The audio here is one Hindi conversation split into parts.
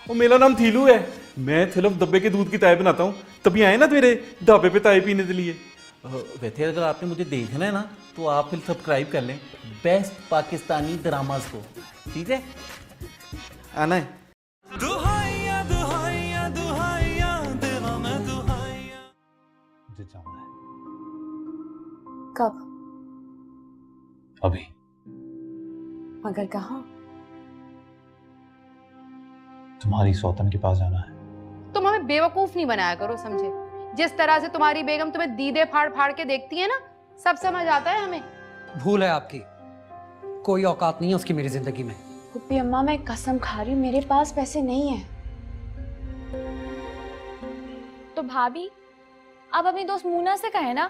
वो मेरा नाम थीलू है। मैं सिर्फ डब्बे के दूध की चाय बनाता हूँ। तभी आए ना मेरे ढाबे पे चाय पीने के लिए। वैसे अगर आपने मुझे देखना है ना तो आप फिर सब्सक्राइब कर लें बेस्ट पाकिस्तानी ड्रामास को, ठीक है? आना है। दुहाइया दुहाइया दुहाइया देवा मैं दुहाइया। मुझे जाना है कब? अभी। मगर कहाँ? तुम्हारी सौतन के पास जाना है। तुम हमें बेवकूफ नहीं बनाया करो, समझे? जिस तरह से तुम्हारी बेगम तुम्हें दीदे फाड़ फाड़ के देखती है ना, सब समझ आता है हमें। भूल है आपकी, कोई औकात नहीं है उसकी मेरी जिंदगी में। पुप्पी अम्मा, मैं कसम खा रही हूँ मेरे पास पैसे नहीं है। तो भाभी आप अपनी दोस्त मूना से कहे ना,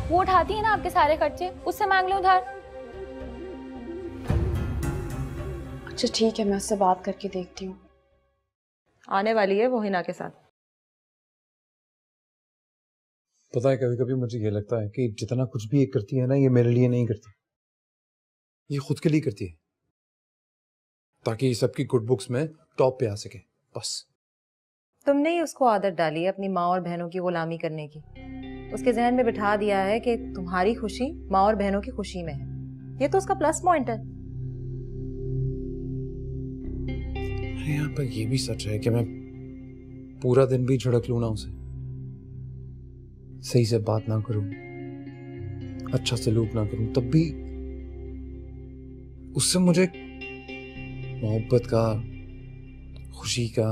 वो उठाती है ना आपके सारे खर्चे, उससे मांग लो उधार। अच्छा ठीक है, मैं उससे बात करके देखती हूँ। आने वाली है वो हिना के साथ। पता है कभी कभी मुझे ये लगता है कि जितना कुछ भी ये करती है ना, ये मेरे लिए नहीं करती, ये खुद के लिए करती है ताकि सबकी गुड बुक्स में टॉप पे आ सके, बस। तुमने ही उसको आदत डाली है अपनी माँ और बहनों की गुलामी करने की। उसके जहन में बिठा दिया है कि तुम्हारी खुशी माँ और बहनों की खुशी में है। ये तो उसका प्लस पॉइंट है। यहाँ पर ये भी सच है कि मैं पूरा दिन भी झड़क लूं ना उसे, सही से बात ना करूं, अच्छा सलूक ना करूं, तब भी उससे मुझे मोहब्बत का, खुशी का,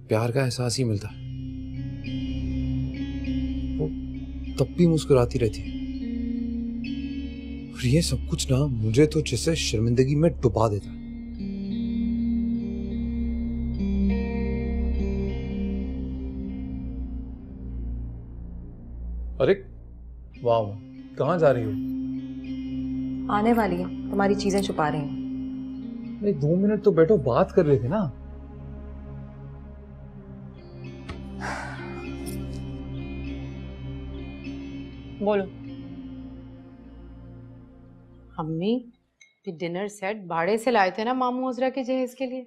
प्यार का एहसास ही मिलता है। वो तब भी मुस्कुराती रहती है और ये सब कुछ ना मुझे तो जैसे शर्मिंदगी में डुबा देता है। अरे वाह, कहाँ जा रही हो? आने वाली है, तुम्हारी चीजें छुपा रही हैं। नहीं, 2 मिनट तो बैठो, बात कर रहे थे ना। बोलो। अम्मी, ये डिनर सेट भाड़े से लाए थे ना मामू अजरा के जहेज के लिए।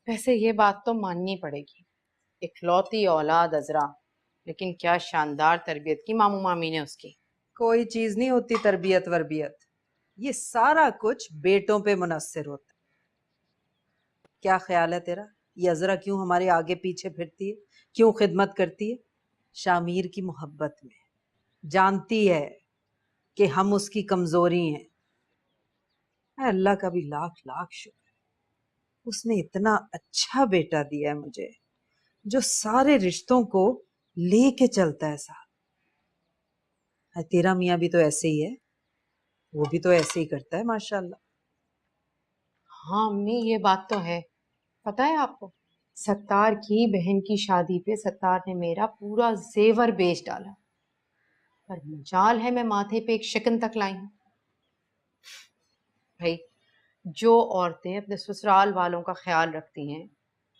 वैसे ये बात तो माननी पड़ेगी, इकलौती औलाद अजरा, लेकिन क्या शानदार तरबियत की मामू मामी ने उसकी। कोई चीज नहीं होती तरबियत वरबियत, ये सारा कुछ बेटों पे मुनस्सिर होता है। क्या ख्याल है तेरा, ये अजरा क्यों हमारे आगे पीछे फिरती है, क्यों खिदमत करती है? शामिर की मोहब्बत में जानती है कि हम उसकी कमजोरी हैं। अल्लाह का भी लाख लाख शुक्र, उसने इतना अच्छा बेटा दिया है मुझे, जो सारे रिश्तों को लेके चलता है साथ। तेरा मियाँ भी तो ऐसे ही है, वो भी तो ऐसे ही करता है माशाल्लाह। हाँ अम्मी, ये बात तो है। पता है आपको, सत्तार की बहन की शादी पे सत्तार ने मेरा पूरा जेवर बेच डाला, पर मजाल है मैं माथे पे एक शिकन तक लाई हूँ। भाई, जो औरतें अपने ससुराल वालों का ख्याल रखती हैं,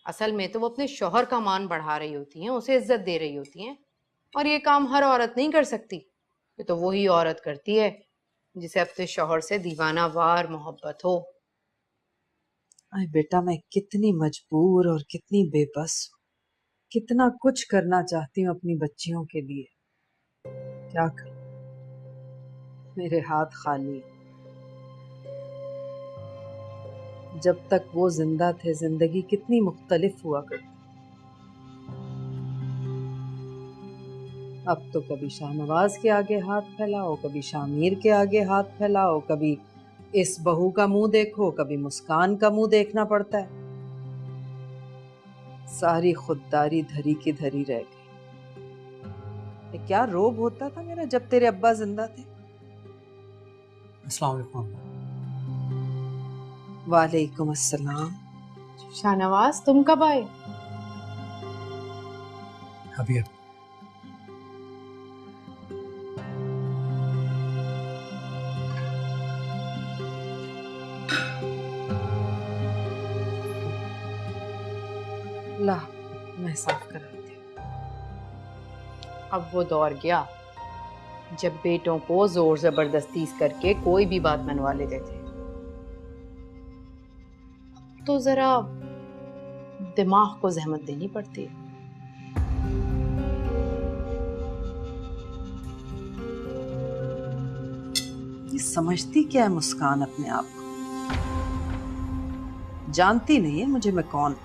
असल में तो वो अपने शौहर का मान बढ़ा रही होती हैं, उसे इज्जत दे रही होती हैं। और ये काम हर औरत नहीं कर सकती, ये तो वही औरत करती है जिसे अपने शौहर से दीवाना वार मोहब्बत हो। अरे बेटा, मैं कितनी मजबूर और कितनी बेबस हूँ, कितना कुछ करना चाहती हूँ अपनी बच्चियों के लिए, क्या करूं, मेरे हाथ खाली। जब तक वो जिंदा थे जिंदगी कितनी मुख्तलिफ हुआ करती। अब तो कभी शाहनवाज के आगे हाथ फैलाओ, कभी शामिर के आगे हाथ फैलाओ, कभी इस बहू का मुंह देखो, कभी मुस्कान का मुंह देखना पड़ता है। सारी खुददारी धरी की धरी रह गई। क्या रोब होता था मेरा जब तेरे अब्बा जिंदा थे। अस्सलाम वालेकुम। वालेकुम अस्सलाम। शाहनवाज, तुम कब आए? अभी ला, मैं साफ कराती हूँ। अब वो दौर गया जब बेटों को जोर जबरदस्ती करके कोई भी बात मनवा लेते थे। तो जरा दिमाग को जहमत देनी पड़ती है। ये समझती क्या है मुस्कान अपने आप को? जानती नहीं है मुझे मैं कौन।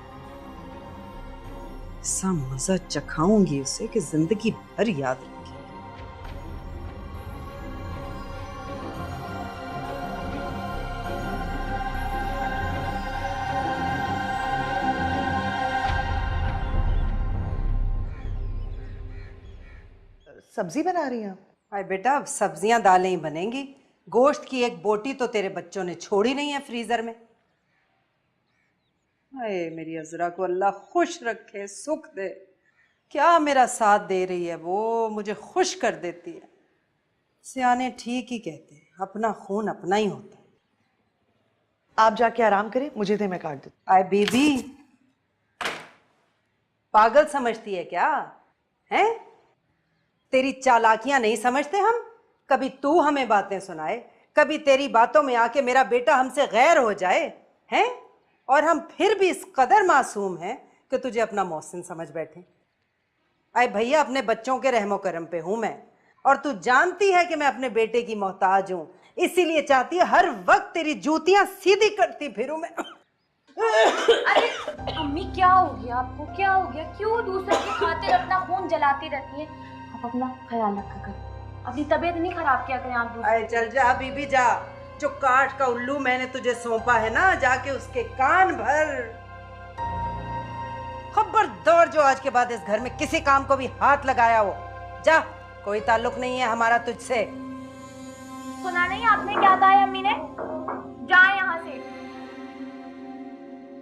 ऐसा मजा चखाऊंगी उसे कि जिंदगी भर याद रखेगी। सब्जी बना रही हैं आप? अरे बेटा, अब सब्जियां दालें ही बनेंगी। गोश्त की एक बोटी तो तेरे बच्चों ने छोड़ी नहीं है फ्रीजर में। अरे मेरी अजरा को अल्लाह खुश रखे, सुख दे। क्या मेरा साथ दे रही है वो, मुझे खुश कर देती है। सियाने ठीक ही कहते हैं, अपना खून अपना ही होता है। आप जाके आराम करें, मुझे दे, मैं काट देती। आए बीबी, पागल समझती है क्या? हैं? तेरी चालाकियां नहीं समझते हम? कभी तू हमें बातें सुनाए, कभी तेरी बातों में आके मेरा बेटा हमसे गैर हो जाए, हैं? और हम फिर भी इस कदर मासूम हैं कि तुझे अपना मोहसिन समझ बैठे। आए भैया, अपने बच्चों के रहमो करम पे हूं मैं, और तू जानती है कि मैं अपने बेटे की मोहताज हूं, इसीलिए चाहती है हर वक्त तेरी जूतियां सीधी करती फिरूं मैं। अरे अम्मी, क्या हो गया आपको? क्या हो गया? क्यों दूसरे की खातिर अपना खून जलाती रहती है? आप अपना ख्याल रखा करें, अपनी तबीयत नहीं खराब किया करें आप। अरे चल जा बीबी जा, जो काठ का उल्लू मैंने तुझे सौंपा है ना, जाके उसके कान भर। खबरदार जो आज के बाद इस घर में किसी काम को भी हाथ लगाया हो, जा, कोई ताल्लुक नहीं है हमारा तुझसे। सुना नहीं आपने क्या कहा है अम्मी ने? जाए यहाँ से।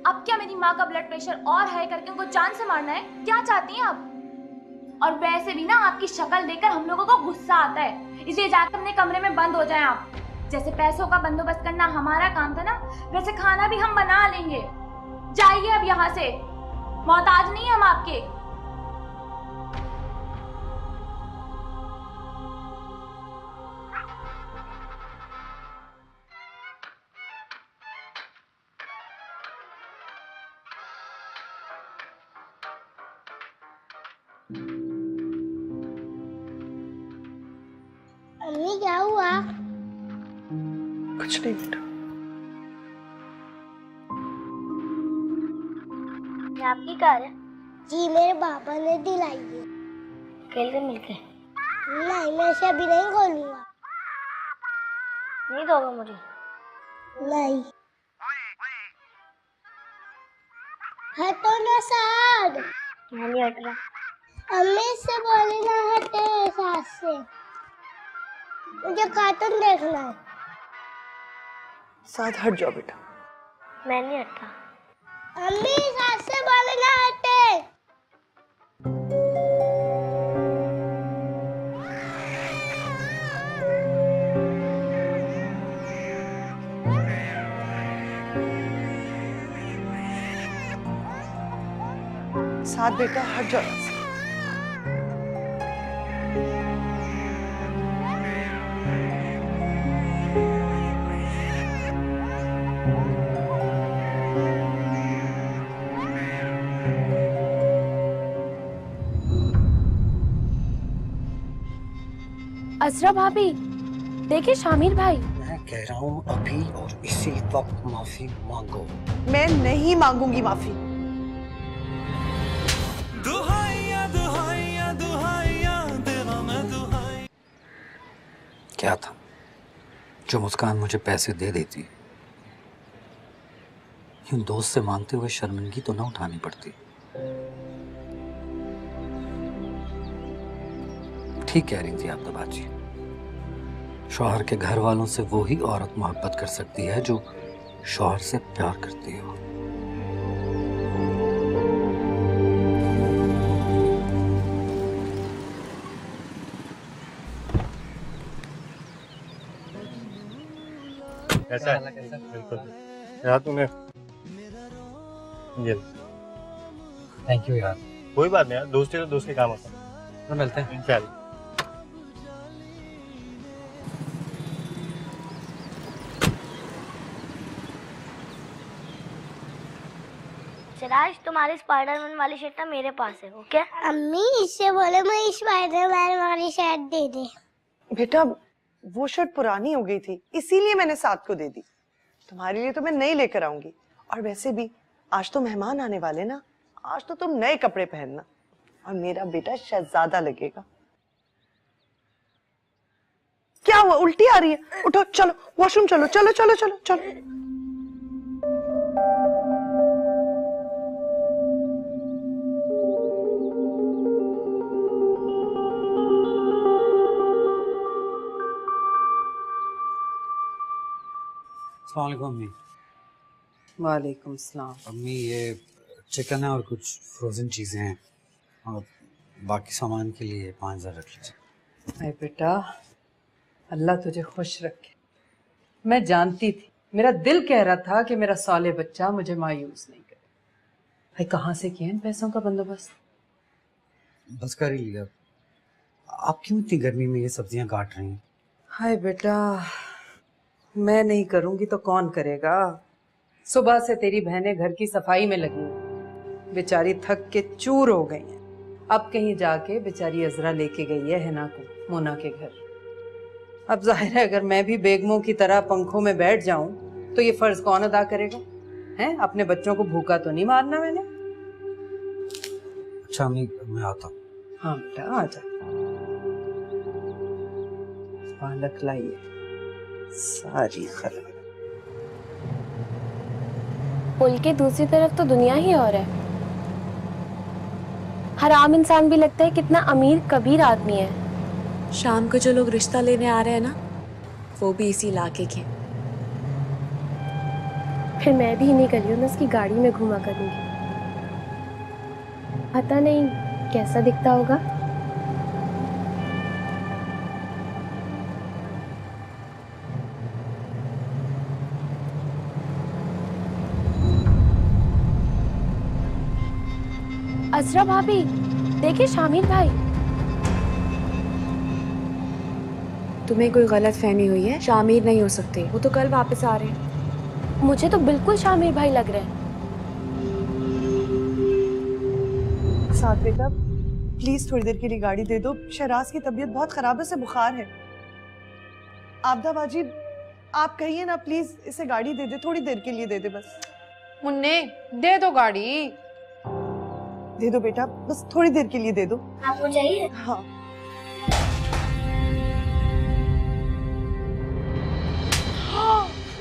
अब क्या मेरी माँ का ब्लड प्रेशर और हाई करके उनको जान से मारना है? क्या चाहती हैं आप? और वैसे भी ना आपकी शक्ल देखकर हम लोगों को गुस्सा आता है, इसलिए जाकर अपने कमरे में बंद हो जाएं आप। जैसे पैसों का बंदोबस्त करना हमारा काम था ना, वैसे खाना भी हम बना लेंगे। जाइए अब यहाँ से, मोहताज नहीं हम आपके। अम्मी क्या हुआ? कुछ नहीं बेटा। ये आपकी कार है? जी मेरे पापा ने दिलाई है। खेल के मिलके? नहीं, मैं इसे अभी नहीं खोलूंगा। नहीं दोगे मुझे? नहीं। हटो ना साद। नहीं हट रहा। अम्मी से बोले ना हटे साथ से। मुझे कार्टून देखना है। साथ हट जाओ बेटा। मैं नहीं हटता। अम्मी साथ से बोले ना हटे। साथ बेटा हट जाओ यहाँ से। अजरा भाभी, देखिए शामिर भाई। मैं कह रहा हूँ अभी और इसी वक्त माफी मांगो। मैं नहीं मांगूंगी माफी। क्या था जो मुस्कान मुझे पैसे दे देती, यूं दोस्त से मांगते हुए शर्मिंदगी तो ना उठानी पड़ती। ठीक कह रही थी आप तो बाजी, शौहर के घर वालों से वो ही औरत मोहब्बत कर सकती है जो शौहर से प्यार करती हो। कैसा है? बिल्कुल यार, तूने ये थैंक यू यार। कोई बात नहीं यार, दोस्ती तो दोस्त के काम होता है। तो मिलते हैं इंशाल्लाह। सिराज, तुम्हारी स्पाइडरमैन वाली शर्ट ना मेरे पास है, ओके? अम्मी इससे बोले मैं स्पाइडरमैन वाली शर्ट दे दे। बेटा वो शर्ट पुरानी हो गई थी, इसीलिए मैंने साथ को दे दी। तुम्हारे लिए तो मैं नई लेकर आऊंगी। और वैसे भी आज तो मेहमान आने वाले ना, आज तो तुम नए कपड़े पहनना और मेरा बेटा शहजादा लगेगा। क्या हुआ, उल्टी आ रही है? उठो, चलो वॉशरूम चलो, चलो चलो चलो चलो। अस्सलाम वालेकुम अम्मी। वालेकुम सलाम। अम्मी ये चिकन है और कुछ फ्रोजन चीज़ें हैं और बाकी सामान के लिए 5000 रख लीजिए। अरे बेटा, अल्लाह तुझे खुश रखे। मैं जानती थी, मेरा दिल कह रहा था कि मेरा साले बच्चा मुझे मायूस नहीं करे। भाई कहाँ से किया इन पैसों का बंदोबस्त? बस कर ही लिया। आप क्यों इतनी गर्मी में ये सब्जियां काट रही हैं? हाय बेटा, मैं नहीं करूंगी तो कौन करेगा? सुबह से तेरी बहनें घर की सफाई में लगी हैं, बेचारी थक के चूर हो गई हैं। अब कहीं जाके बेचारी अजरा लेके गई है हिना को मोना के घर। अब जाहिर है अगर मैं भी बेगमों की तरह पंखों में बैठ जाऊं तो ये फर्ज कौन अदा करेगा? हैं, अपने बच्चों को भूखा तो नहीं मारना मैंने। अच्छा अम्मी, मैं आता हूँ। हाँ बेटा आ जा। पालक लाइए, सारी खराब। पुल के दूसरी तरफ तो दुनिया ही और है। हर आम इंसान भी लगता है कितना अमीर कबीर आदमी है। शाम को जो लोग रिश्ता लेने आ रहे हैं ना, वो भी इसी इलाके के। फिर मैं भी इन्हीं गलियों में उसकी गाड़ी में घुमा करूंगी। पता नहीं कैसा दिखता होगा। अजरा भाभी, देखिए शामिर भाई। तुम्हें कोई गलत फहमी हुई है, शामिर नहीं हो सकते, वो तो कल वापस आ रहे हैं। मुझे तो बिल्कुल शामिर भाई लग रहे हैं। साथ बेटा प्लीज थोड़ी देर के लिए गाड़ी दे दो, शहराज की तबीयत बहुत खराब है, उसे बुखार है। आपदा बाजी आप कहिए ना, प्लीज इसे गाड़ी दे दे, थोड़ी देर के लिए दे दे बस। मुन्ने दे दो गाड़ी। दे दो बेटा, बस थोड़ी देर के लिए दे दो। आपको चाहिए? हाँ।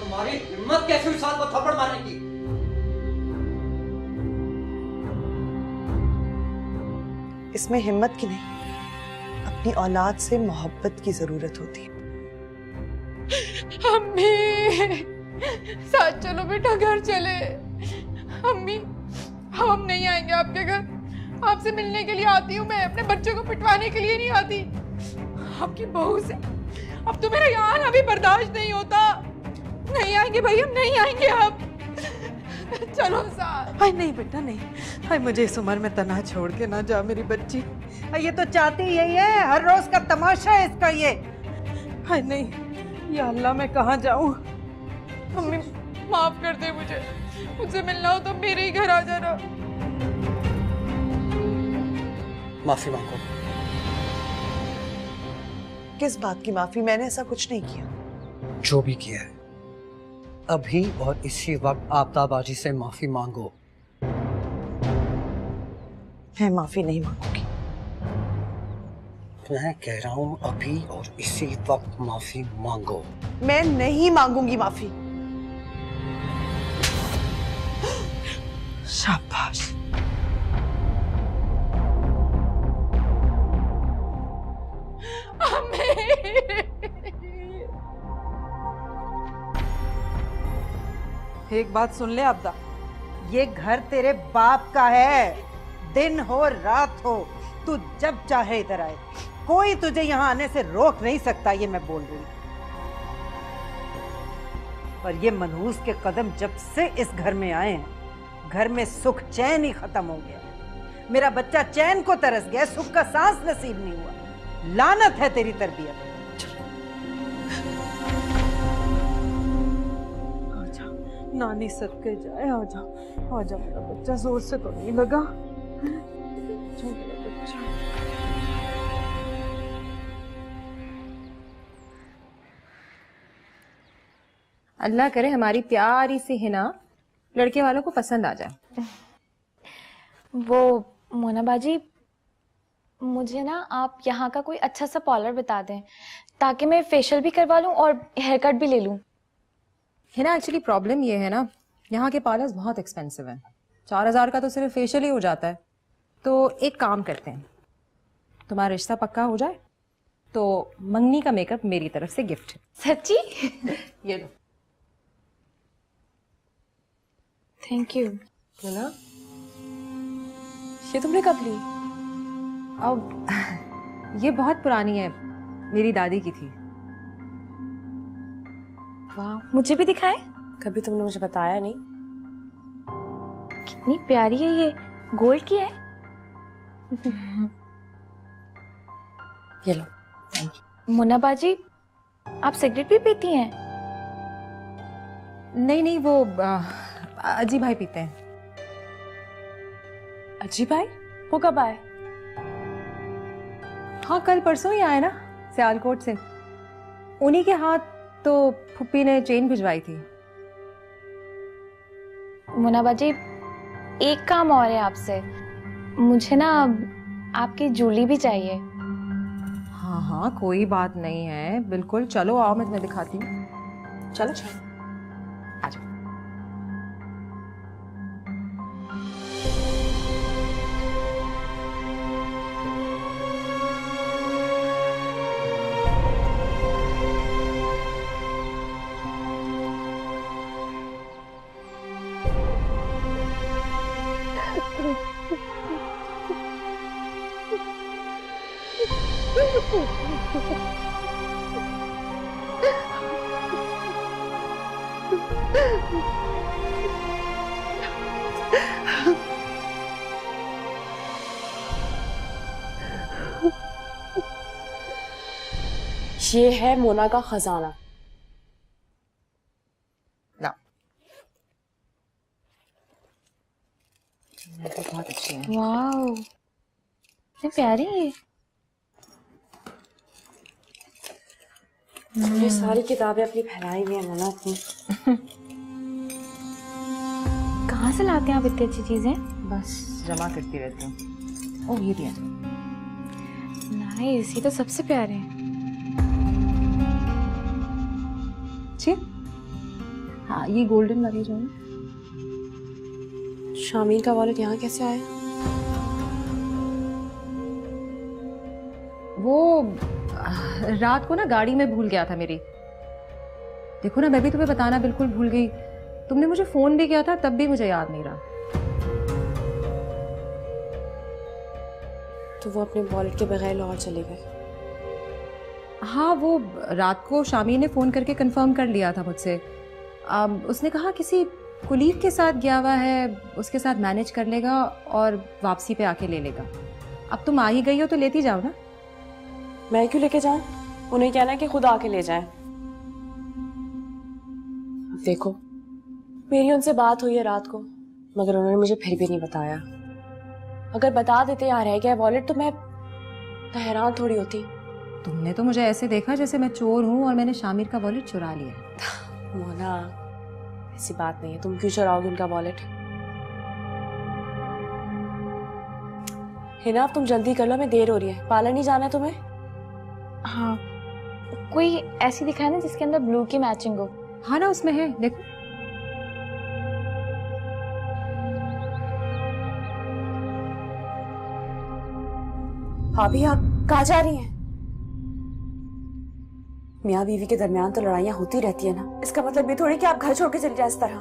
तुम्हारी हिम्मत कैसे हुई साथ को थप्पड़ मारने की? इसमें हिम्मत की नहीं, अपनी औलाद से मोहब्बत की जरूरत होती है। अम्मी साथ चलो बेटा, घर चले। अम्मी हम नहीं आएंगे आपके घर, आपसे मिलने के लिए आती हूँ मैं, अपने बच्चों को पिटवाने के लिए नहीं आती। आपकी बहू से अब तो मेरा यहाँ आना भी बर्दाश्त नहीं होता। नहीं आएंगे भाई, हम नहीं आएंगे। अब चलो साथ। हाय नहीं बेटा नहीं, हाय मुझे इस उम्र में तन्हा छोड़ के ना जा मेरी बच्ची। ये तो चाहती यही है, हर रोज का तमाशा है इसका ये। हाय नहीं, या अल्लाह मैं कहाँ जाऊँ? मम्मी माफ कर दे मुझे, मुझसे मिलना हो तो मेरे ही घर आ जाना। माफी मांगो। किस बात की माफी? मैंने ऐसा कुछ नहीं किया। जो भी किया है अभी और इसी वक्त आपदाबाजी से माफी मांगो। मैं माफी नहीं मांगूंगी। मैं कह रहा हूँ अभी और इसी वक्त माफी मांगो। मैं नहीं मांगूंगी माफी। शाबाश। एक बात सुन ले आपदा, ये घर तेरे बाप का है। दिन हो रात हो, तू जब चाहे इधर आए, कोई तुझे यहाँ आने से रोक नहीं सकता, ये मैं बोल रही हूँ। और ये मनहूस के कदम जब से इस घर में आए हैं, घर में सुख चैन ही खत्म हो गया। मेरा बच्चा चैन को तरस गया, सुख का सांस नसीब नहीं हुआ। लानत है तेरी तरबियत। नानी सदके जाए। आ जा मेरा बच्चा, जोर से तो नहीं लगा। जो मेरा बच्चा। अल्लाह करे हमारी प्यारी सी हिना लड़के वालों को पसंद आ जाए। वो मोना बाजी, मुझे ना आप यहाँ का कोई अच्छा सा पार्लर बता दें ताकि मैं फेशियल भी करवा लूँ और हेयर कट भी ले लूँ। हिना एक्चुअली प्रॉब्लम ये है ना, यहाँ के पार्लर्स बहुत एक्सपेंसिव हैं। 4000 का तो सिर्फ फेशियल ही हो जाता है। तो एक काम करते हैं, तुम्हारा रिश्ता पक्का हो जाए तो मंगनी का मेकअप मेरी तरफ से गिफ्ट। सच्ची? ये लो। Thank you. ना ये तुमने कब ली? अब ये बहुत पुरानी है, मेरी दादी की थी। वाह, मुझे भी दिखाए। कभी तुमने मुझे बताया नहीं। कितनी प्यारी है ये, गोल्ड की है। ये लो। मुन्ना बाजी, आप सिगरेट भी पीती हैं? नहीं, वो अजी भाई पीते हैं। अजी भाई? वो कब आए? हाँ, कल परसों ही आए ना, सियालकोट से। उन्हीं के हाथ तो फुप्पी ने चेन भिजवाई थी। मुन्ना बाजी, एक काम और है आपसे। मुझे ना आपकी जूली भी चाहिए। हाँ, कोई बात नहीं है, बिल्कुल। चलो आओ, मैं तुम्हें दिखाती हूँ। चलो आ जाओ। ये है मोना का खजाना। ना बहुत अच्छी है। वाओ, इतनी प्यारी है। ये सारी किताबें अपनी फैलाई हुई है मोना अपनी। कहाँ से लाते हैं आप इतनी अच्छी चीजें? बस जमा करती रहती हूँ। ओह, ये भी है। नाइस, ये तो सबसे प्यारे हैं। हाँ, ये गोल्डन वाली जो है। शामीर का वॉलेट यहाँ कैसे आया? वो रात को ना गाड़ी में भूल गया था मेरी। देखो ना, मैं भी तुम्हें बताना बिल्कुल भूल गई। तुमने मुझे फोन भी किया था, तब भी मुझे याद नहीं रहा। तो वो अपने वॉलेट के बगैर लाहौर चले गए? हाँ, वो रात को शामीर ने फोन करके कंफर्म कर लिया था मुझसे। उसने कहा किसी कुलीग के साथ गया हुआ है, उसके साथ मैनेज कर लेगा और वापसी पे आके ले लेगा। अब तुम आ ही गई हो तो लेती जाओ ना। मैं क्यों लेके जाऊं? उन्हें कहना है कि खुद आके ले जाएं। देखो, मेरी उनसे बात हुई है रात को, मगर उन्होंने मुझे फिर भी नहीं बताया। अगर बता देते यहाँ रह गया वॉलेट तो मैं तो हैरान थोड़ी होती। तुमने तो मुझे ऐसे देखा जैसे मैं चोर हूँ और मैंने शामिर का वॉलेट चुरा लिया। मोना, ऐसी बात नहीं है। तुम क्यों चुराओगे उनका वॉलेट? हिना, अब तुम जल्दी कर लो, हमें देर हो रही है। पार्लर नहीं जाना है तुम्हें? हाँ, कोई ऐसी दिखाए ना जिसके अंदर ब्लू की मैचिंग हो। हाँ ना, उसमें है, देखो। भाभी, आप कहाँ जा रही हैं? मियाँ बीवी के दरमियान तो लड़ाइयाँ होती रहती है ना, इसका मतलब ये थोड़ी कि आप घर छोड़ के चले जाए इस तरह।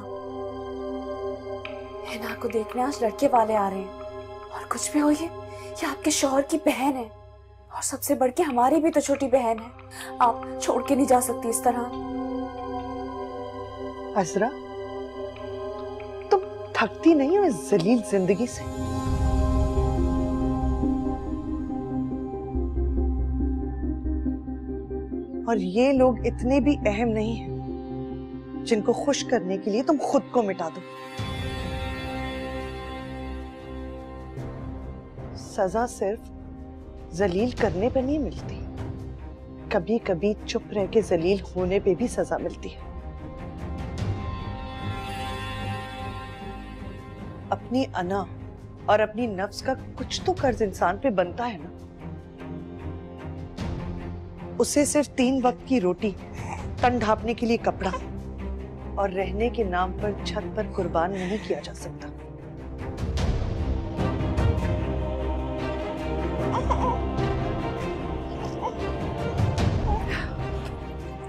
हिना को देखने आज लड़के वाले आ रहे हैं, और कुछ भी हो ये आपके शौहर की बहन है, और सबसे बढ़ के हमारी भी तो छोटी बहन है। आप छोड़ के नहीं जा सकती इस तरह। असरा, तुम थकती नहीं हो इस जलील जिंदगी से? और ये लोग इतने भी अहम नहीं हैं जिनको खुश करने के लिए तुम खुद को मिटा दो। सजा सिर्फ जलील करने पे नहीं मिलती, कभी कभी चुप रह के जलील होने पे भी सजा मिलती है। अपनी अना और अपनी नफ्स का कुछ तो कर्ज इंसान पे बनता है ना। उसे सिर्फ 3 वक्त की रोटी, तन ढांपने के लिए कपड़ा और रहने के नाम पर छत पर कुर्बान नहीं किया जा सकता।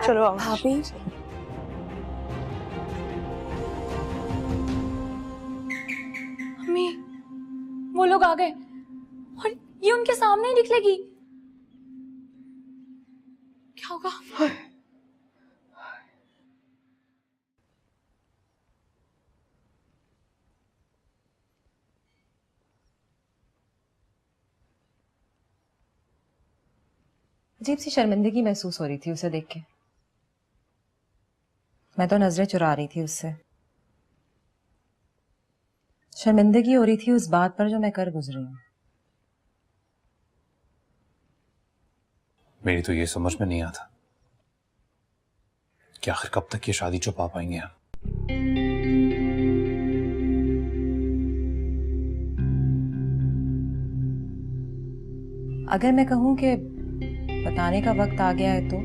चलो आओ। भाभी, मम्मी, वो लोग आ गए और ये उनके सामने ही निकलेगी। क्या होगा? अजीब सी शर्मिंदगी महसूस हो रही थी उसे देख के। मैं तो नजरें चुरा रही थी उससे। शर्मिंदगी हो रही थी उस बात पर जो मैं कर गुजरी हूं। मेरी तो ये समझ में नहीं आता कि आखिर कब तक ये शादी छुपा पाएंगे हम। अगर मैं कहूं कि बताने का वक्त आ गया है तो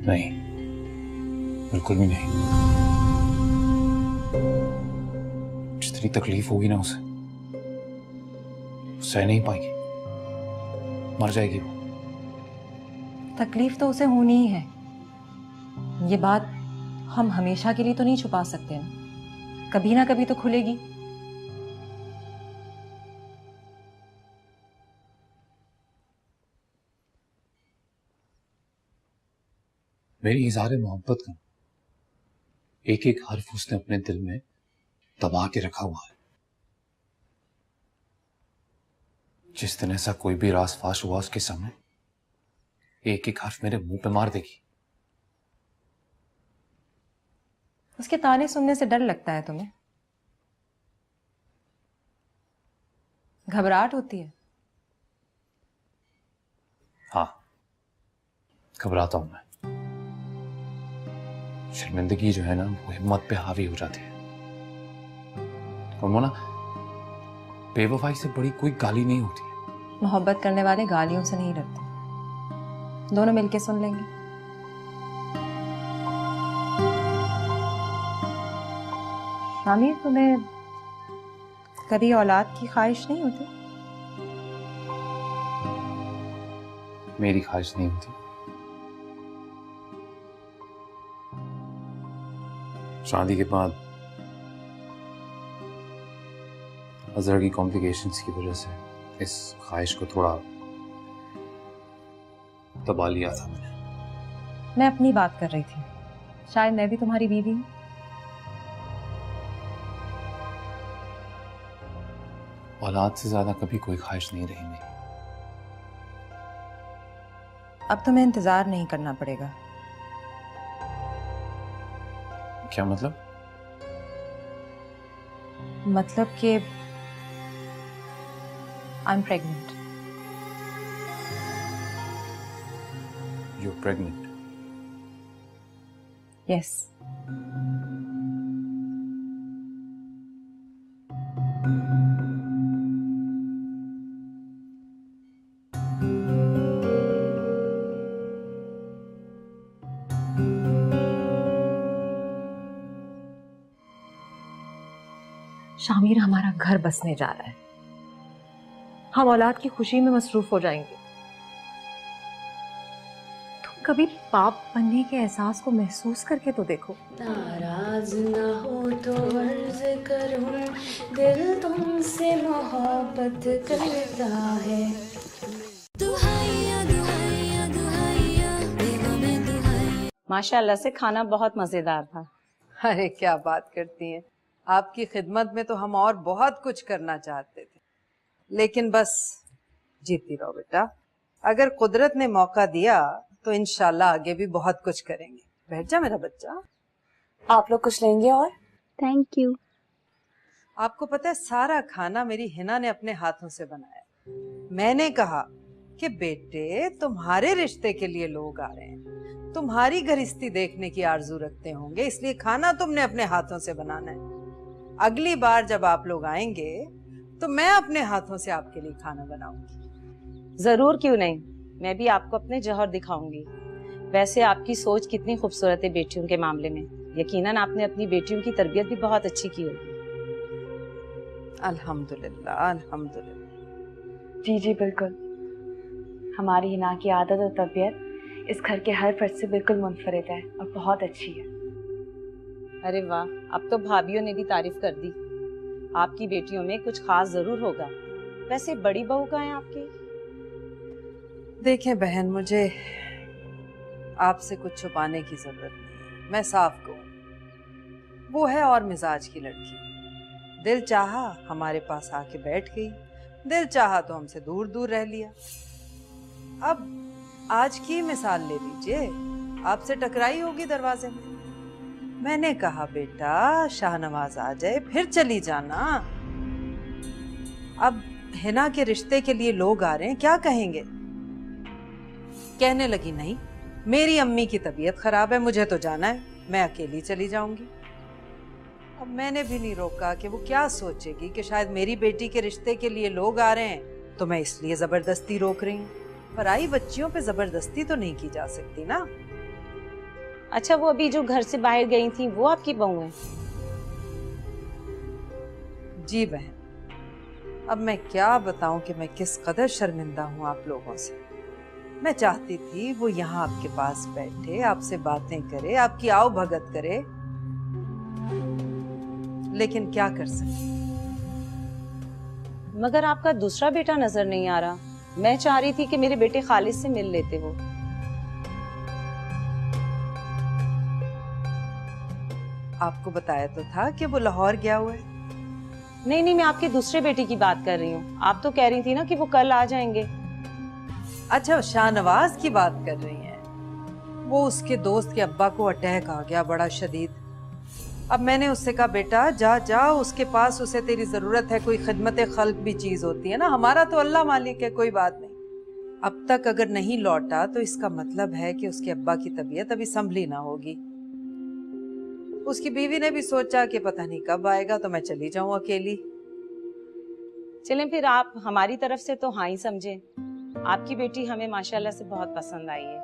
नहीं, बिल्कुल भी नहीं। जितनी तकलीफ होगी ना उसे सह नहीं पाएगी, मर जाएगी वो। तकलीफ तो उसे होनी ही है। ये बात हम हमेशा के लिए तो नहीं छुपा सकते ना, कभी ना कभी तो खुलेगी। मेरी इज़हार मोहब्बत का एक एक हर्फ उसने अपने दिल में दबा के रखा हुआ है। जिस दिन ऐसा कोई भी राज फाश हुआ उसके सामने एक एक हर्फ मेरे मुंह पे मार देगी। उसके ताने सुनने से डर लगता है तुम्हें? घबराहट होती है? हाँ, घबराता हूं मैं। शर्मिंदगी जो है ना वो हिम्मत पे हावी हो जाती है। और वो ना बेवफाई से बड़ी कोई गाली नहीं होती है। मोहब्बत करने वाले गालियों से नहीं डरते। दोनों मिलके सुन लेंगे। शामिर, तुम्हें कभी औलाद की ख्वाहिश नहीं होती? मेरी ख्वाहिश नहीं होती। शादी के बाद अजहर की कॉम्प्लिकेशंस की वजह से इस ख्वाहिश को थोड़ा दबा लिया था मैंने। मैं अपनी बात कर रही थी। शायद मैं भी तुम्हारी बीवी हूं। औलाद से ज्यादा कभी कोई ख्वाहिश नहीं रही मेरी। अब तुम्हें इंतजार नहीं करना पड़ेगा। क्या मतलब? मतलब कि I am pregnant. You pregnant? Yes. Shamir, हमारा घर बसने जा रहा है। हम औलाद की खुशी में मसरूफ हो जाएंगे। तुम कभी बाप बनने के एहसास को महसूस करके तो देखो। नाराज ना हो तो अर्ज करूं, दिल तुमसे मोहब्बत करता है। माशाल्लाह से खाना बहुत मजेदार था। अरे क्या बात करती हैं, आपकी खिदमत में तो हम और बहुत कुछ करना चाहते थे, लेकिन बस जीती रहो बेटा, अगर कुदरत ने मौका दिया तो इंशाल्लाह आगे भी बहुत कुछ करेंगे। बैठ जा मेरा बच्चा। आप लोग कुछ लेंगे और? Thank you. आपको पता है सारा खाना मेरी हिना ने अपने हाथों से बनाया। मैंने कहा कि बेटे तुम्हारे रिश्ते के लिए लोग आ रहे हैं, तुम्हारी गृहस्थी देखने की आरजू रखते होंगे, इसलिए खाना तुमने अपने हाथों से बनाना है। अगली बार जब आप लोग आएंगे तो मैं अपने हाथों से आपके लिए खाना बनाऊंगी। जरूर, क्यों नहीं, मैं भी आपको अपने जौहर दिखाऊंगी। वैसे आपकी सोच कितनी खूबसूरत है बेटियों के मामले में। यकीनन आपने अपनी बेटियों की तरबियत भी बहुत अच्छी की होगी। अल्हम्दुलिल्लाह अल्हम्दुलिल्लाह। जी जी बिल्कुल। हमारी हिना की आदत और तबीयत इस घर के हर फर्द से बिल्कुल मुनफरिद है और बहुत अच्छी है। अरे वाह, अब तो भाभियों ने भी तारीफ कर दी। आपकी बेटियों में कुछ खास जरूर होगा। वैसे बड़ी बहू कहाँ है आपकी? देखें बहन, मुझे आपसे कुछ छुपाने की जरूरत नहीं है। मैं साफ कहूँ, वो है और मिजाज की लड़की। दिल चाहा हमारे पास आके बैठ गई, दिल चाहा तो हमसे दूर दूर रह लिया। अब आज की मिसाल ले लीजिए, आपसे टकराई होगी दरवाजे में। मैंने कहा बेटा शाहनवाज आ जाए फिर चली जाना। अब हिना के रिश्ते के लिए लोग आ रहे हैं, क्या कहेंगे? कहने लगी नहीं, मेरी अम्मी की तबीयत खराब है, मुझे तो जाना है, मैं अकेली चली जाऊंगी। अब मैंने भी नहीं रोका कि वो क्या सोचेगी कि शायद मेरी बेटी के रिश्ते के लिए लोग आ रहे हैं, तो मैं इसलिए जबरदस्ती रोक रही हूँ। पराई बच्चियों पे जबरदस्ती तो नहीं की जा सकती ना। अच्छा, वो अभी जो घर से बाहर गई थी वो आपकी बहू है? जी बहन, अब मैं क्या बताऊं कि मैं किस कदर शर्मिंदा हूँ आप लोगों से। मैं चाहती थी वो यहाँ आपके पास बैठे, आपसे बातें करे, आपकी आओ भगत करे, लेकिन क्या कर सकती। मगर आपका दूसरा बेटा नजर नहीं आ रहा। मैं चाह रही थी कि मेरे बेटे खालिद से मिल लेते वो। आपको बताया तो था कि वो लाहौर गया हुआ है। नहीं नहीं, मैं आपके दूसरे बेटे की बात कर रही हूँ। आप तो कह रही थी ना कि वो कल आ जाएंगे। अच्छा, शाहनवाज की बात कर रही हैं। वो उसके दोस्त के अब्बा को अटैक आ गया बड़ा शदीद। अब मैंने उससे कहा बेटा जा जा उसके पास, उसे तेरी जरूरत है, कोई खिदमत खल्क भी चीज होती है ना, हमारा तो अल्लाह मालिक है, कोई बात नहीं। अब तक अगर नहीं लौटा तो इसका मतलब है कि उसके अब्बा की तबीयत अभी संभली ना होगी। उसकी बीवी ने भी सोचा कि पता नहीं कब आएगा, तो मैं चली जाऊं अकेली। चलें फिर, आप हमारी तरफ से तो हाँ ही समझे। आपकी बेटी हमें माशाल्लाह से बहुत पसंद आई है।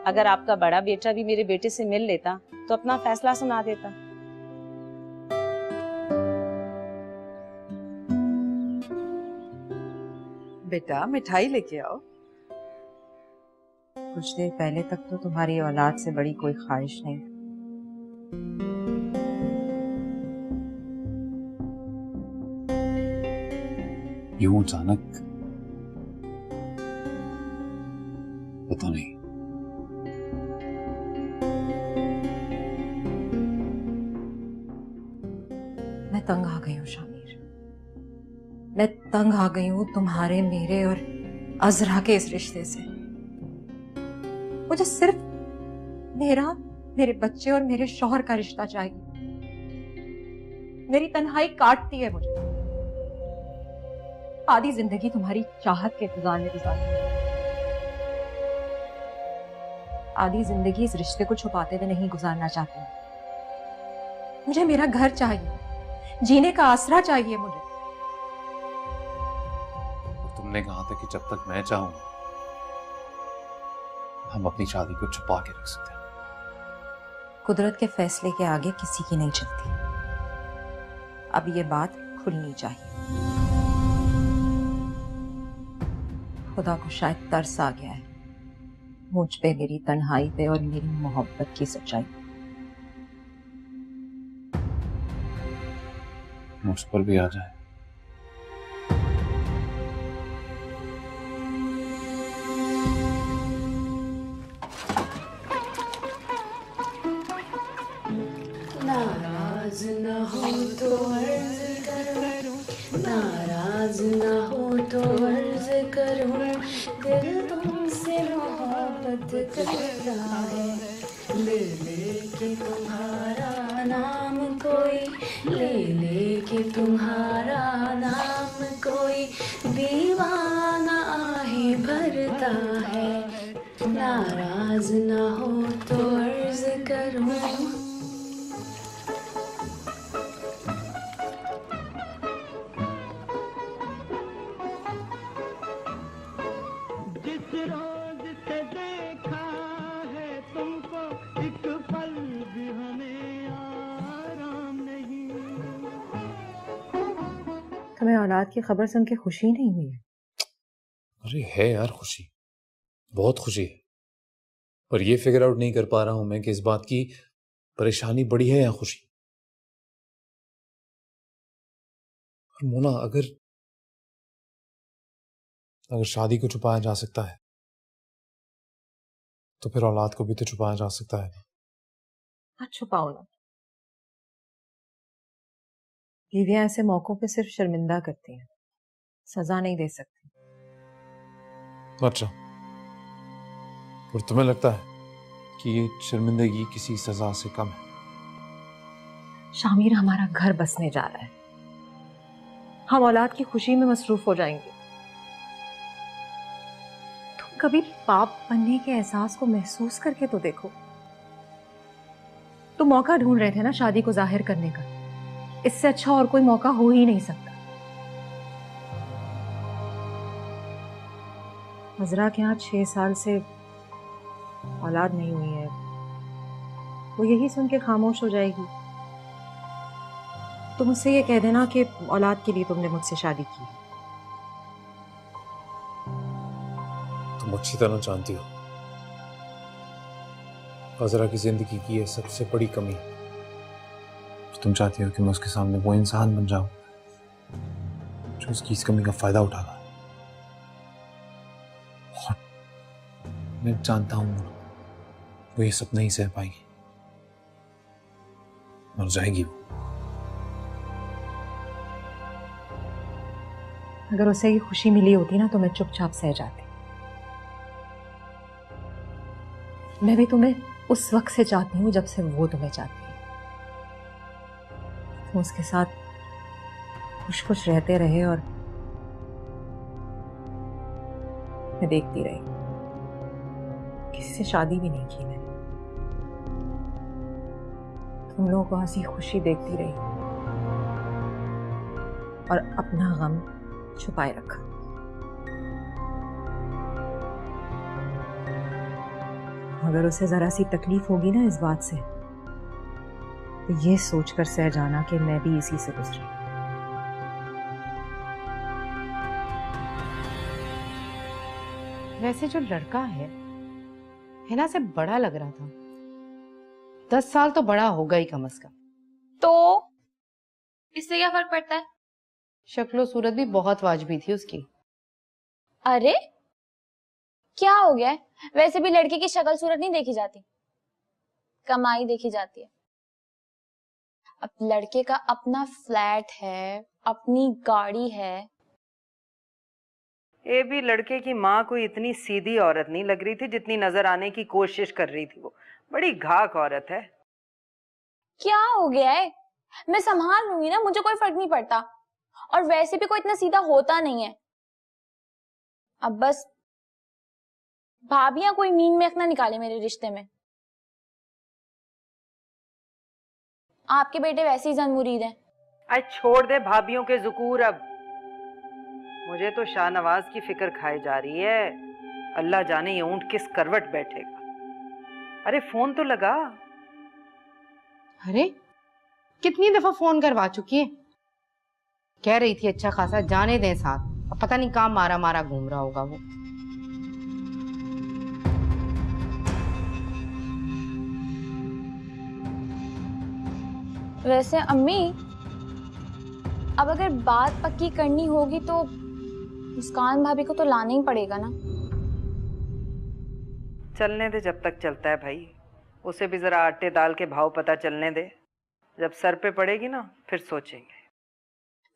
अगर आपका बड़ा बेटा भी मेरे बेटे से मिल लेता तो अपना फैसला सुना देता। बेटा मिठाई लेके आओ। कुछ देर पहले तक तो तुम्हारी औलाद से बड़ी कोई ख्वाहिश नहीं। यूं अचानक पता नहीं। मैं तंग आ गई हूँ शामिर, मैं तंग आ गई हूँ तुम्हारे, मेरे और अजरा के इस रिश्ते से। मुझे सिर्फ मेरा, मेरे बच्चे और मेरे शौहर का रिश्ता चाहिए। मेरी तन्हाई काटती है मुझे। आधी जिंदगी तुम्हारी चाहत के इंतजार में गुजारी, आधी जिंदगी इस रिश्ते को छुपाते हुए नहीं गुजारना चाहती। मुझे मेरा घर चाहिए, जीने का आसरा चाहिए मुझे। तुमने कहा था कि जब तक मैं चाहूंगा हम अपनी शादी को छुपा के रख सकते हैं। कुदरत के फैसले के आगे किसी की नहीं चलती। अब ये बात खुलनी चाहिए। खुदा को शायद तरस आ गया है मुझ पे, मेरी तन्हाई पे और मेरी मोहब्बत की सच्चाई। मुझ पर भी आ जाए। नाराज ना हो तो अर्ज करूं, नाराज ना हो तो अर्ज करूं, दिल तुमसे मोहब्बत करता है, ले लेके तुम्हारा नाम कोई, ले लेके तुम्हारा नाम कोई, दीवाना आहे भरता है, नाराज ना हो तो अर्ज करूं। तुम्हें औलाद की खबर सुन के खुशी नहीं हुई है? अरे है यार खुशी, बहुत खुशी है, पर ये फिगर आउट नहीं कर पा रहा हूं मैं कि इस बात की परेशानी बड़ी है या खुशी। और मोना, अगर शादी को छुपाया जा सकता है तो फिर औलाद को भी तो छुपाया जा सकता है। मत छुपाओ ना। बीवियां ऐसे मौकों पे सिर्फ शर्मिंदा करती हैं, सजा नहीं दे सकती। अच्छा, और तुम्हें लगता है कि ये शर्मिंदगी किसी सजा से कम है? शामिर हमारा घर बसने जा रहा है, हम औलाद की खुशी में मसरूफ हो जाएंगे। तुम कभी बाप बनने के एहसास को महसूस करके तो देखो। तुम मौका ढूंढ रहे थे ना शादी को जाहिर करने का, इससे अच्छा और कोई मौका हो ही नहीं सकता। हजरा के यहाँ 6 साल से औलाद नहीं हुई है, वो यही सुन के खामोश हो जाएगी। तुम उससे ये कह देना कि औलाद के लिए तुमने मुझसे शादी की। तुम अच्छी तरह जानती हो हजरा की जिंदगी की ये सबसे बड़ी कमी। तुम चाहती हो कि मैं उसके सामने वो इंसान बन जाऊं जो उसकी इस कमी का फायदा उठा रहा है। और मैं जानता हूं वो ये सब नहीं सह पाएगी, मर जाएगी वो। अगर उसे ये खुशी मिली होती ना तो मैं चुपचाप सह जाती। मैं भी तुम्हें उस वक्त से चाहती हूँ जब से वो तुम्हें चाहती है। तुम उसके साथ खुश खुश रहते रहे और मैं देखती रही। किसी से शादी भी नहीं की मैंने, तुम लोगों को हंसी खुशी देखती रही और अपना गम छुपाए रखा। अगर उसे जरा सी तकलीफ होगी ना इस बात से, तो ये सोचकर सह जाना कि मैं भी इसी से गुजरी। वैसे जो लड़का है हिना से बड़ा लग रहा था, 10 साल तो बड़ा होगा ही कम से कम। तो इससे क्या फर्क पड़ता है? शक्लो सूरत भी बहुत वाजबी थी उसकी। अरे क्या हो गया है? वैसे भी लड़के की शक्ल सूरत नहीं देखी जाती, कमाई देखी जाती है। अब लड़के का अपना फ्लैट है, अपनी गाड़ी है। ये भी लड़के की माँ कोई इतनी सीधी औरत नहीं लग रही थी जितनी नजर आने की कोशिश कर रही थी। वो बड़ी घाक औरत है। क्या हो गया है? मैं संभाल लूंगी ना, मुझे कोई फर्क नहीं पड़ता। और वैसे भी कोई इतना सीधा होता नहीं है। अब बस भाभियां कोई मीन में ना निकाले मेरे रिश्ते में। आपके बेटे वैसे ही जनमुरीद हैं। आज छोड़ दे भाभियों के ज़ुकूर। अब मुझे तो शाहनवाज की फिक्र खाई जा रही है। अल्लाह जाने ये ऊंट किस करवट बैठेगा। अरे फोन तो लगा। अरे कितनी दफा फोन करवा चुकी है। कह रही थी अच्छा खासा जाने दें साथ, अब पता नहीं कहाँ मारा मारा घूम रहा होगा वो। वैसे अम्मी, अब अगर बात पक्की करनी होगी तो मुस्कान भाभी को तो लाना ही पड़ेगा ना। चलने दे जब तक चलता है भाई। उसे भी जरा आटे दाल के भाव पता चलने दे। जब सर पे पड़ेगी ना फिर सोचेंगे।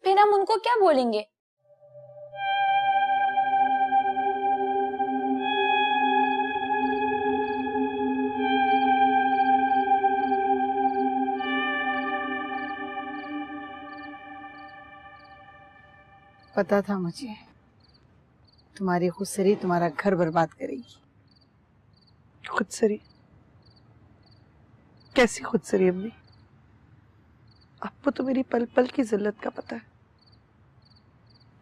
फिर हम उनको क्या बोलेंगे? पता था मुझे तुम्हारी खुदसरी तुम्हारा घर बर्बाद करेगी। खुदसरी? कैसी खुदसरी अम्मी? आपको तो मेरी पल पल की जिल्लत का पता है।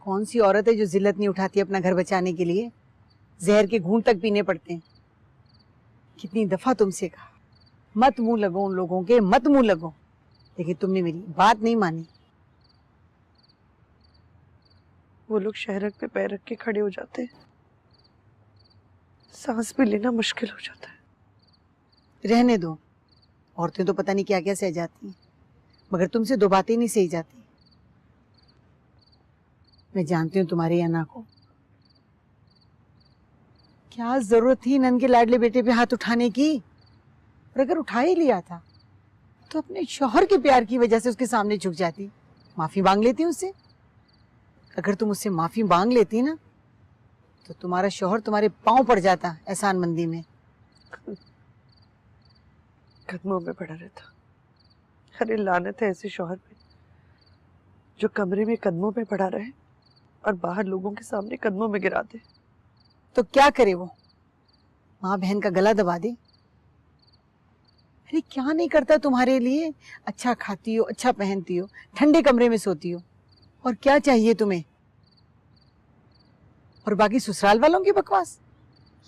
कौन सी औरत है जो जिल्लत नहीं उठाती अपना घर बचाने के लिए? जहर के घूंट तक पीने पड़ते हैं। कितनी दफा तुमसे कहा मत मुंह लगो उन लोगों के, मत मुंह लगो, लेकिन तुमने मेरी बात नहीं मानी। वो लोग शहरक पे पैर रख के खड़े हो जाते हैं, सांस भी लेना मुश्किल हो जाता है। रहने दो, औरतें तो पता नहीं क्या क्या सह जाती हैं, मगर तुमसे दो बातें नहीं सही जाती। मैं जानती हूँ तुम्हारी अना को। क्या जरूरत थी नन के लाडले बेटे पे हाथ उठाने की? और अगर उठा ही लिया था तो अपने शौहर के प्यार की वजह से उसके सामने झुक जाती, माफी मांग लेती उससे। अगर तुम उससे माफी मांग लेती ना तो तुम्हारा शौहर तुम्हारे पांव पड़ जाता एहसान मंदी में। कदमों में पड़ा रहता। अरे लानत है ऐसे शौहर पे जो कमरे में कदमों पे पड़ा रहे और बाहर लोगों के सामने कदमों में गिरा दे। तो क्या करे वो? माँ बहन का गला दबा दे? अरे क्या नहीं करता तुम्हारे लिए? अच्छा खाती हो, अच्छा पहनती हो, ठंडे कमरे में सोती हो, और क्या चाहिए तुम्हें? और बाकी ससुराल वालों की बकवास,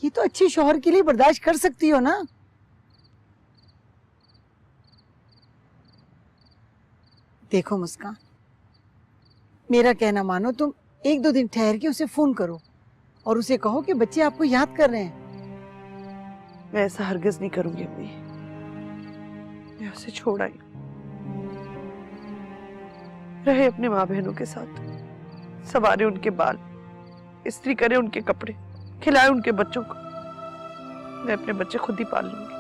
ये तो अच्छे शौहर के लिए बर्दाश्त कर सकती हो ना। देखो मुस्कान, मेरा कहना मानो, तुम एक दो दिन ठहर के उसे फोन करो और उसे कहो कि बच्चे आपको याद कर रहे हैं। मैं ऐसा हरगिज नहीं करूंगी अम्मी। मैं उसे छोड़ आई, रहे अपने माँ बहनों के साथ, संवारे उनके बाल, इस्त्री करे उनके कपड़े, खिलाए उनके बच्चों को। मैं अपने बच्चे खुद ही पाल लूंगी।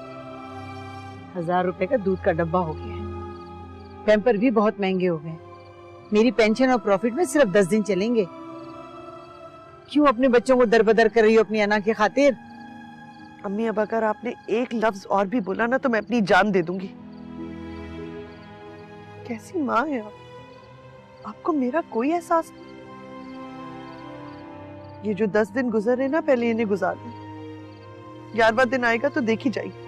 1000 रुपए का दूध का डब्बा हो गया है, पैम्पर भी बहुत महंगे हो गए। मेरी पेंशन और प्रॉफिट में सिर्फ 10 दिन चलेंगे। क्यों अपने बच्चों को दरबदर कर रही हो अपनी अना की खातिर? अम्मी अब अगर आपने एक लफ्ज और भी बोला ना तो मैं अपनी जान दे दूंगी। कैसी माँ है आप? आपको मेरा कोई एहसास नहीं? ये जो 10 दिन गुजर रहे ना, पहले इन्हें गुजार दे। 11वां दिन आएगा तो देखी जाएगी।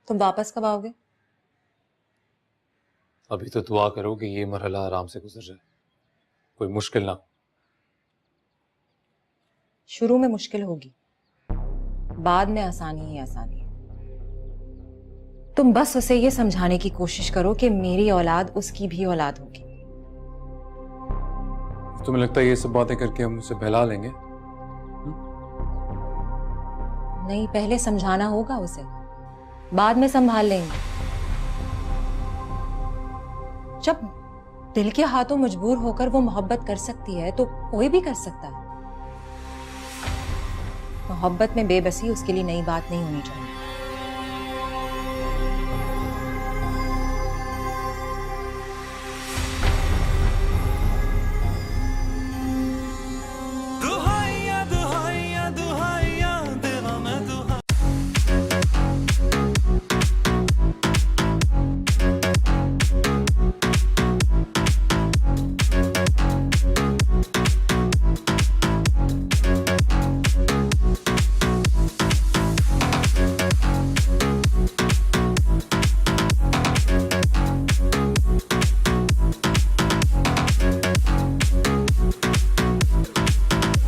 तुम वापस कब आओगे? अभी तो दुआ करो कि ये मरहला आराम से गुजर जाए, कोई मुश्किल ना। शुरू में मुश्किल होगी, बाद में आसानी ही आसानी है। तुम बस उसे ये समझाने की कोशिश करो कि मेरी औलाद उसकी भी औलाद होगी। तुम्हें लगता है ये सब बातें करके हम उसे बहला लेंगे? नहीं, पहले समझाना होगा उसे, बाद में संभाल लेंगे। जब दिल के हाथों मजबूर होकर वो मोहब्बत कर सकती है तो कोई भी कर सकता है। मोहब्बत में बेबसी उसके लिए नई बात नहीं होनी चाहिए।